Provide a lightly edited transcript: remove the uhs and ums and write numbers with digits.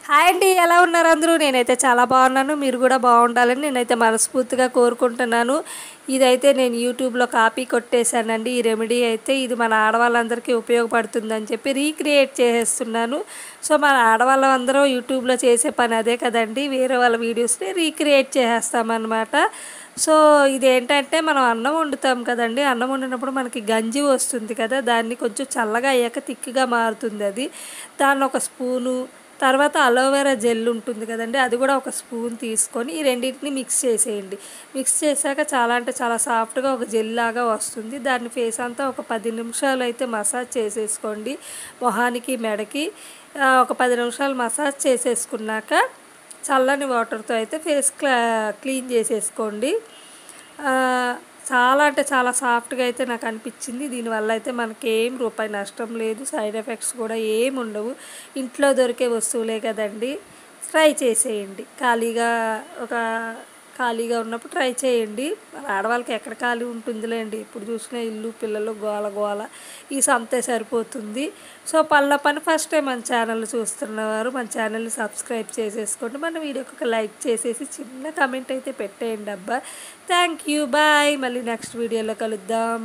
Hi అండి, ఎలా ఉన్నారు అందరూ? నేనైతే చాలా బాగున్నాను. మీరు కూడా బాగుండాలని నేనైతే మనస్ఫూర్తిగా కోరుకుంటున్నాను. ఇదైతే నేను యూట్యూబ్లో కాపీ కొట్టేశానండి. ఈ రెమెడీ అయితే ఇది మన ఆడవాళ్ళందరికీ ఉపయోగపడుతుందని చెప్పి రీక్రియేట్ చేసేస్తున్నాను. సో మన ఆడవాళ్ళందరూ యూట్యూబ్లో చేసే పని అదే కదండి, వేరే వాళ్ళ వీడియోస్ని రీక్రియేట్ చేసేస్తామన్నమాట. సో ఇదేంటంటే మనం అన్నం వండుతాం కదండి, అన్నం వండినప్పుడు మనకి గంజి వస్తుంది కదా, దాన్ని కొంచెం చల్లగా అయ్యాక తిక్కుగా మారుతుంది. అది దాన్ని ఒక స్పూను, తర్వాత అలోవెరా జెల్ ఉంటుంది కదండి, అది కూడా ఒక స్పూన్ తీసుకొని ఈ రెండింటిని మిక్స్ చేసేయండి. మిక్స్ చేశాక చాలా అంటే చాలా సాఫ్ట్గా ఒక జెల్ లాగా వస్తుంది. దాన్ని ఫేస్ అంతా ఒక 10 నిమిషాలు అయితే మసాజ్ చేసేసుకోండి. మొహానికి మెడకి ఒక 10 నిమిషాలు మసాజ్ చేసేసుకున్నాక చల్లని వాటర్తో అయితే ఫేస్ క్లీన్ చేసేసుకోండి. చాలా అంటే చాలా సాఫ్ట్గా అయితే నాకు అనిపించింది. దీనివల్ల అయితే మనకి ఏం రూపాయి నష్టం లేదు, సైడ్ ఎఫెక్ట్స్ కూడా ఏమి ఉండవు. ఇంట్లో దొరికే వస్తువులే కదండి, ట్రై చేసేయండి. ఖాళీగా ఉన్నప్పుడు ట్రై చేయండి. మన ఆడవాళ్ళకి ఎక్కడ ఖాళీ ఉంటుందిలేండి, ఇప్పుడు చూసిన ఇల్లు పిల్లలు గోల గోల, ఈ సంతే సరిపోతుంది. సో పనిలో పని ఫస్ట్ టైం మన ఛానల్ చూస్తున్నవారు మన ఛానల్ని సబ్స్క్రైబ్ చేసేసుకోండి. మన వీడియోకి ఒక లైక్ చేసేసి చిన్న కమెంట్ అయితే పెట్టేయండి అబ్బా. Thank you, bye. మళ్ళీ నెక్స్ట్ వీడియోలో కలుద్దాం.